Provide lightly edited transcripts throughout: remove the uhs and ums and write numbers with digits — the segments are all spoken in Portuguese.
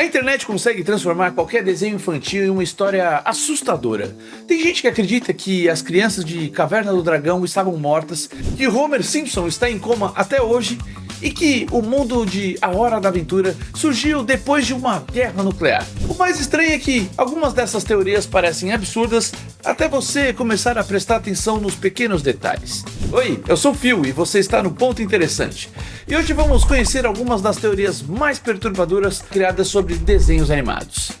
A internet consegue transformar qualquer desenho infantil em uma história assustadora. Tem gente que acredita que as crianças de Caverna do Dragão estavam mortas, que Homer Simpson está em coma até hoje e que o mundo de A Hora da Aventura surgiu depois de uma guerra nuclear. O mais estranho é que algumas dessas teorias parecem absurdas até você começar a prestar atenção nos pequenos detalhes. Oi, eu sou o Phil e você está no Ponto Interessante. E hoje vamos conhecer algumas das teorias mais perturbadoras criadas sobre desenhos animados.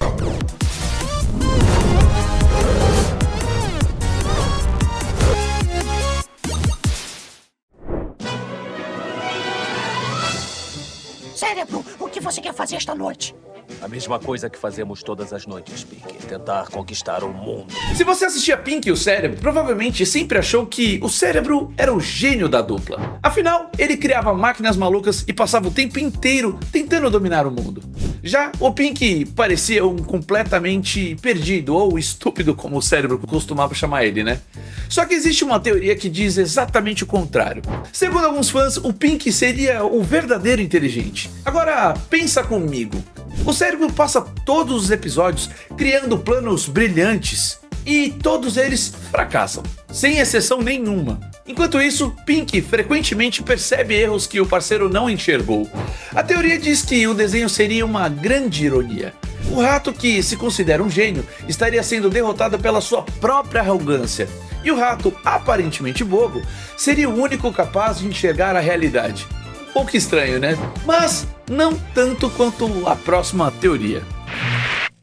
Cérebro, o que você quer fazer esta noite? A mesma coisa que fazemos todas as noites, Pink. Tentar conquistar o mundo. Se você assistia Pink e o Cérebro, provavelmente sempre achou que o Cérebro era o gênio da dupla. Afinal, ele criava máquinas malucas e passava o tempo inteiro tentando dominar o mundo. Já o Pink parecia um completamente perdido, ou estúpido, como o Cérebro costumava chamar ele, né? Só que existe uma teoria que diz exatamente o contrário. Segundo alguns fãs, o Pink seria o verdadeiro inteligente. Agora, pensa comigo. O Cérebro passa todos os episódios criando planos brilhantes e todos eles fracassam, sem exceção nenhuma. Enquanto isso, Pink frequentemente percebe erros que o parceiro não enxergou. A teoria diz que o desenho seria uma grande ironia. O rato, que se considera um gênio, estaria sendo derrotado pela sua própria arrogância. E o rato, aparentemente bobo, seria o único capaz de enxergar a realidade. Um pouco estranho, né? Mas não tanto quanto a próxima teoria.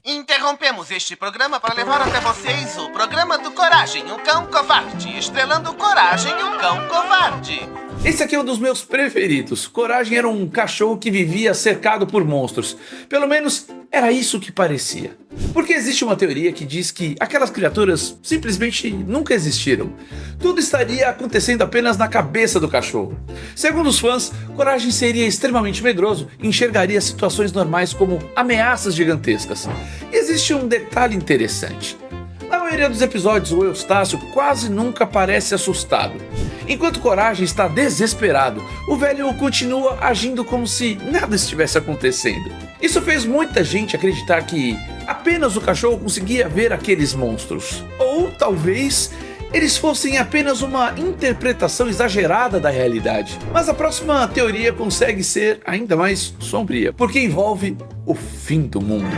Interrompemos este programa para levar até vocês o programa do Coragem, o Cão Covarde, estrelando Coragem, o Cão Covarde. Esse aqui é um dos meus preferidos. Coragem era um cachorro que vivia cercado por monstros. Pelo menos era isso que parecia. Porque existe uma teoria que diz que aquelas criaturas simplesmente nunca existiram. Tudo estaria acontecendo apenas na cabeça do cachorro. Segundo os fãs, Coragem seria extremamente medroso e enxergaria situações normais como ameaças gigantescas. E existe um detalhe interessante. Na maioria dos episódios, o Eustácio quase nunca parece assustado. Enquanto Coragem está desesperado, o velho continua agindo como se nada estivesse acontecendo. Isso fez muita gente acreditar que apenas o cachorro conseguia ver aqueles monstros. Ou talvez eles fossem apenas uma interpretação exagerada da realidade. Mas a próxima teoria consegue ser ainda mais sombria, porque envolve o fim do mundo.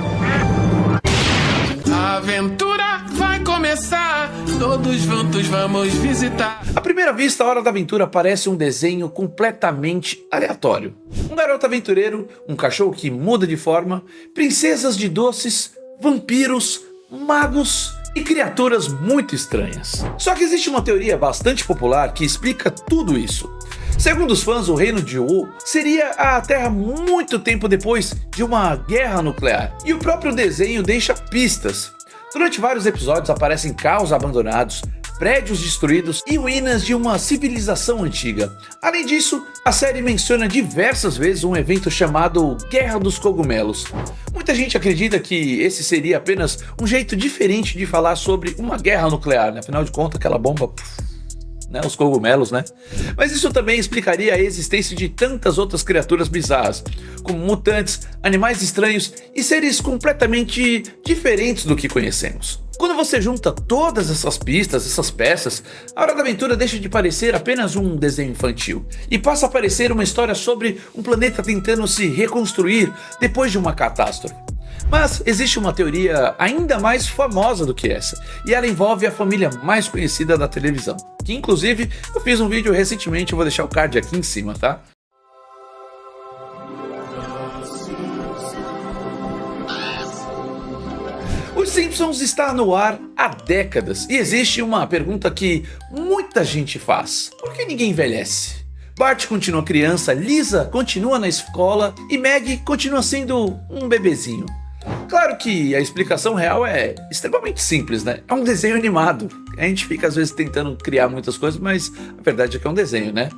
A aventura vai começar, todos juntos vamos visitar. À primeira vista, A Hora da Aventura parece um desenho completamente aleatório. Um garoto aventureiro, um cachorro que muda de forma, princesas de doces, vampiros, magos e criaturas muito estranhas. Só que existe uma teoria bastante popular que explica tudo isso. Segundo os fãs, o reino de Wu seria a Terra muito tempo depois de uma guerra nuclear. E o próprio desenho deixa pistas. Durante vários episódios aparecem carros abandonados, prédios destruídos e ruínas de uma civilização antiga. Além disso, a série menciona diversas vezes um evento chamado Guerra dos Cogumelos. Muita gente acredita que esse seria apenas um jeito diferente de falar sobre uma guerra nuclear, né? Afinal de contas, aquela bomba... os cogumelos, né? Mas isso também explicaria a existência de tantas outras criaturas bizarras, como mutantes, animais estranhos e seres completamente diferentes do que conhecemos. Quando você junta todas essas pistas, essas peças, A Hora da Aventura deixa de parecer apenas um desenho infantil e passa a parecer uma história sobre um planeta tentando se reconstruir depois de uma catástrofe. Mas existe uma teoria ainda mais famosa do que essa, e ela envolve a família mais conhecida da televisão, que inclusive eu fiz um vídeo recentemente, eu vou deixar o card aqui em cima, tá? Os Simpsons está no ar há décadas, e existe uma pergunta que muita gente faz: por que ninguém envelhece? Bart continua criança, Lisa continua na escola e Maggie continua sendo um bebezinho. Claro que a explicação real é extremamente simples, né? É um desenho animado. A gente fica às vezes tentando criar muitas coisas, mas a verdade é que é um desenho, né?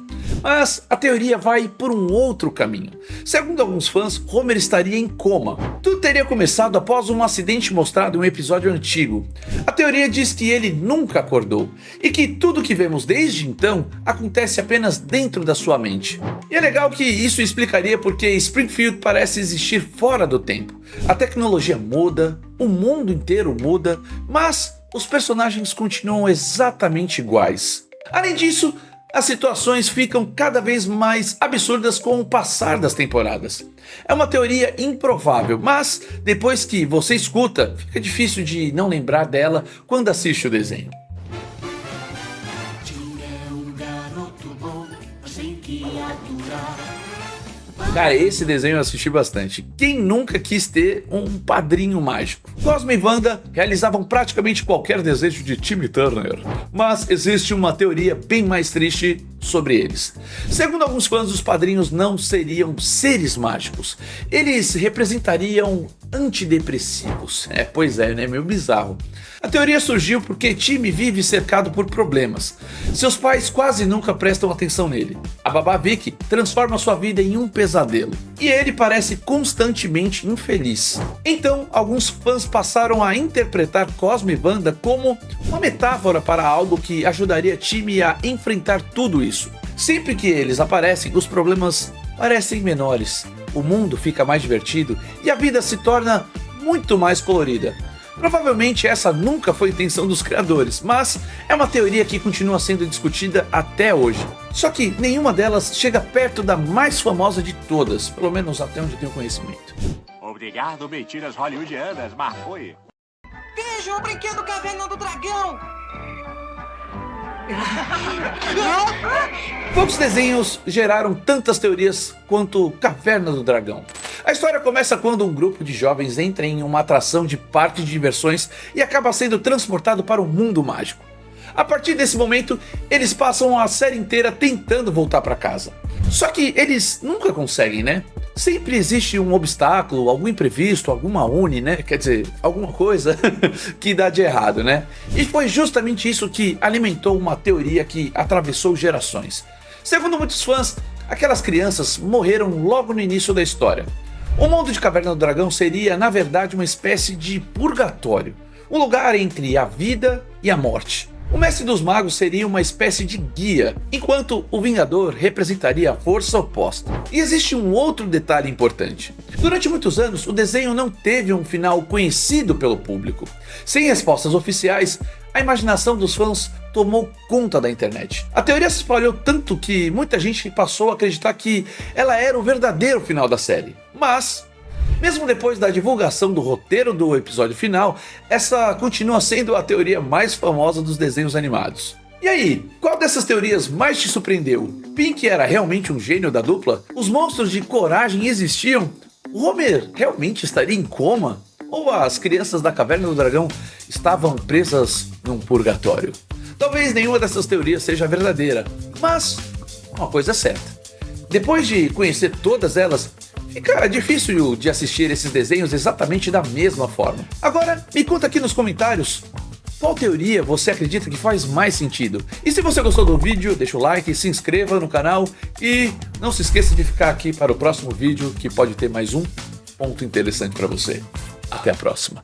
Mas a teoria vai por um outro caminho. Segundo alguns fãs, Homer estaria em coma. Tudo teria começado após um acidente mostrado em um episódio antigo. A teoria diz que ele nunca acordou e que tudo que vemos desde então acontece apenas dentro da sua mente. E é legal que isso explicaria porque Springfield parece existir fora do tempo. A tecnologia muda, o mundo inteiro muda, mas os personagens continuam exatamente iguais. Além disso, as situações ficam cada vez mais absurdas com o passar das temporadas. É uma teoria improvável, mas depois que você escuta, fica difícil de não lembrar dela quando assiste o desenho. Cara, esse desenho eu assisti bastante. Quem nunca quis ter um padrinho mágico? Cosmo e Wanda realizavam praticamente qualquer desejo de Timmy Turner. Mas existe uma teoria bem mais triste sobre eles. Segundo alguns fãs, os padrinhos não seriam seres mágicos. Eles representariam antidepressivos. Pois é, né? Meio bizarro. A teoria surgiu porque Timmy vive cercado por problemas. Seus pais quase nunca prestam atenção nele. A babá Vicky transforma sua vida em um pesadelo. E ele parece constantemente infeliz. Então, alguns fãs passaram a interpretar Cosmo e Wanda como uma metáfora para algo que ajudaria Timmy a enfrentar tudo isso. Sempre que eles aparecem, os problemas parecem menores. O mundo fica mais divertido e a vida se torna muito mais colorida. Provavelmente essa nunca foi a intenção dos criadores, mas é uma teoria que continua sendo discutida até hoje. Só que nenhuma delas chega perto da mais famosa de todas, pelo menos até onde eu tenho conhecimento. Obrigado, mentiras hollywoodianas, mas foi. Vejam o brinquedo Caverna do Dragão! Poucos desenhos geraram tantas teorias quanto Caverna do Dragão. A história começa quando um grupo de jovens entra em uma atração de parque de diversões e acaba sendo transportado para um mundo mágico. A partir desse momento, eles passam a série inteira tentando voltar para casa. Só que eles nunca conseguem, né? Sempre existe um obstáculo, algum imprevisto, alguma uni, né? Quer dizer, alguma coisa que dá de errado, né? E foi justamente isso que alimentou uma teoria que atravessou gerações. Segundo muitos fãs, aquelas crianças morreram logo no início da história. O mundo de Caverna do Dragão seria, na verdade, uma espécie de purgatório. Um lugar entre a vida e a morte. O Mestre dos Magos seria uma espécie de guia, enquanto o Vingador representaria a força oposta. E existe um outro detalhe importante. Durante muitos anos, o desenho não teve um final conhecido pelo público. Sem respostas oficiais, a imaginação dos fãs tomou conta da internet. A teoria se espalhou tanto que muita gente passou a acreditar que ela era o verdadeiro final da série. Mas, mesmo depois da divulgação do roteiro do episódio final, essa continua sendo a teoria mais famosa dos desenhos animados. E aí, qual dessas teorias mais te surpreendeu? Pink era realmente um gênio da dupla? Os monstros de Coragem existiam? Homer realmente estaria em coma? Ou as crianças da Caverna do Dragão estavam presas num purgatório? Talvez nenhuma dessas teorias seja verdadeira, mas uma coisa é certa. Depois de conhecer todas elas, fica difícil de assistir esses desenhos exatamente da mesma forma. Agora, me conta aqui nos comentários, qual teoria você acredita que faz mais sentido? E se você gostou do vídeo, deixa o like, se inscreva no canal e não se esqueça de ficar aqui para o próximo vídeo que pode ter mais um ponto interessante para você. Até a próxima.